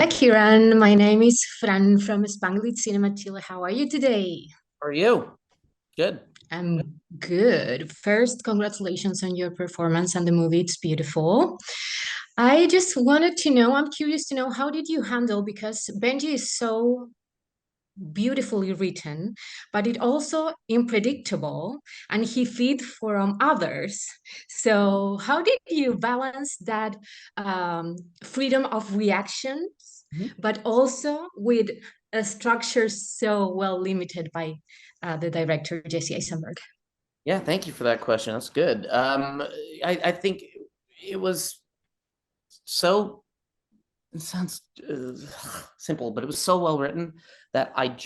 Hola, Kieran. My name is Fran from Spanglish Cinema Chile. How are you today? How are you? Good. I'm good. First, congratulations on your performance and the movie. It's beautiful. I just wanted to know, I'm curious to know, how did you handle, because Benji is so beautifully written, but it also unpredictable and he feed from others. So how did you balance that freedom of reactions, Mhm. but also with a structure so well limited by the director JEssi Eisenberg? Yeah, thank you for that question. That's good. I think it was so, it sounds simple, but it was so well written that I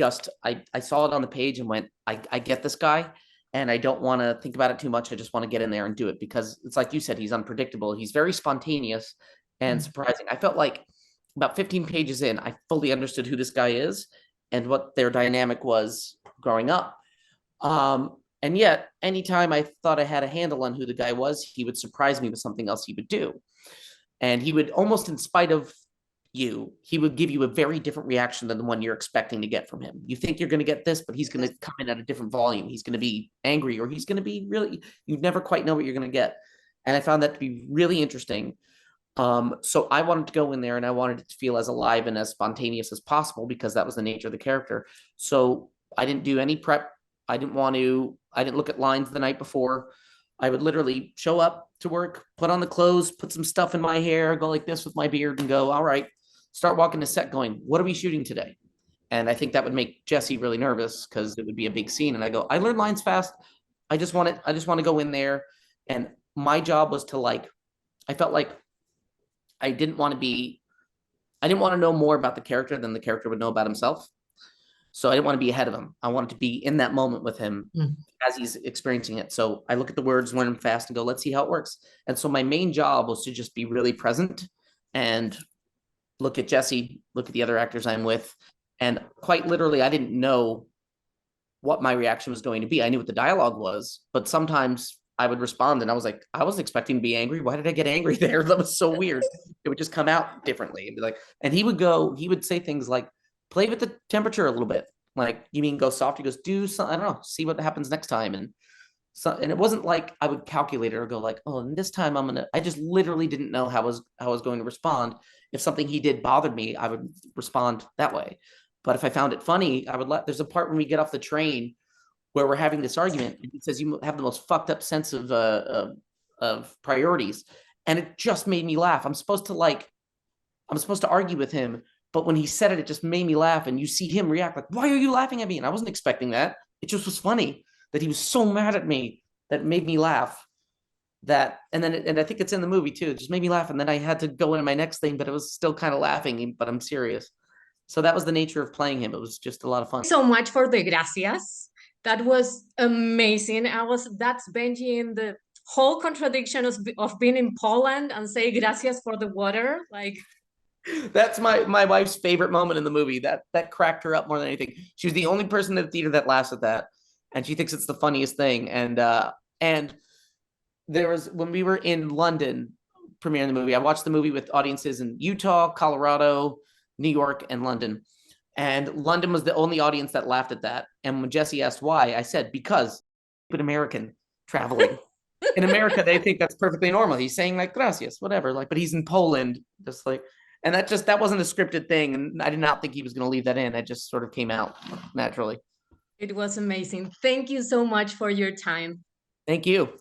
saw it on the page and went, I get this guy, and I don't want to think about it too much. I just want to get in there and do it because it's like you said, he's unpredictable. He's very spontaneous and Mm. surprising. I felt like about 15 pages in, I fully understood who this guy is and what their dynamic was growing up. And yet, anytime I thought I had a handle on who the guy was, he would surprise me with something else he would do. And he would, almost in spite of you, he would give you a very different reaction than the one you're expecting to get from him. You think you're going to get this, but he's going to come in at a different volume. He's going to be angry, or he's going to be really, you never quite know what you're going to get. And I found that to be really interesting. So I wanted to go in there and I wanted it to feel as alive and as spontaneous as possible because that was the nature of the character. So I didn't do any prep. I didn't look at lines the night before. I would literally show up to work, put on the clothes, put some stuff in my hair, go like this with my beard and go, all right, start walking the set going, what are we shooting today? And I think that would make JEssi really nervous because it would be a big scene. And I go, I learn lines fast. I just want to go in there. And my job was to like, I felt like I didn't want to be, I didn't want to know more about the character than the character would know about himself. So I didn't want to be ahead of him. I wanted to be in that moment with him Mm. as he's experiencing it. So I look at the words, learn them fast, and go, let's see how it works. And so my main job was to just be really present and look at JEssi, look at the other actors I'm with. And quite literally, I didn't know what my reaction was going to be. I knew what the dialogue was, but sometimes I would respond and I was like, I wasn't expecting to be angry. Why did I get angry there? That was so weird. It would just come out differently and be like, and he would say things like, play with the temperature a little bit. Like, you mean go soft? He goes, do some, I don't know, see what happens next time. And so, and it wasn't like I would calculate it or go like, oh, and this time I just literally didn't know how I was going to respond. If something he did bothered me, I would respond that way. But if I found it funny, I would there's a part when we get off the train where we're having this argument, and he says you have the most fucked up sense of priorities, and it just made me laugh. I'm supposed to argue with him, but when he said it, it just made me laugh. And you see him react like, "Why are you laughing at me?" And I wasn't expecting that. It just was funny that he was so mad at me that made me laugh. And I think it's in the movie too. It just made me laugh, and then I had to go into my next thing, but it was still kind of laughing, but I'm serious. So that was the nature of playing him. It was just a lot of fun. So much for the gracias. That was amazing. That's Benji in the whole contradiction of being in Poland and say gracias for the water. Like, That's my wife's favorite moment in the movie. That cracked her up more than anything. She was the only person in the theater that laughs at that, and she thinks it's the funniest thing. And there was when we were in London premiering the movie. I watched the movie with audiences in Utah, Colorado, New York, and London. And London was the only audience that laughed at that. And when JEssi asked why, I said because an American traveling. In America, they think that's perfectly normal. He's saying like gracias, whatever. Like, but he's in Poland, just like, and that wasn't a scripted thing, and I did not think he was going to leave that in. It just sort of came out naturally. it was amazing. Thank you so much for your time. Thank you.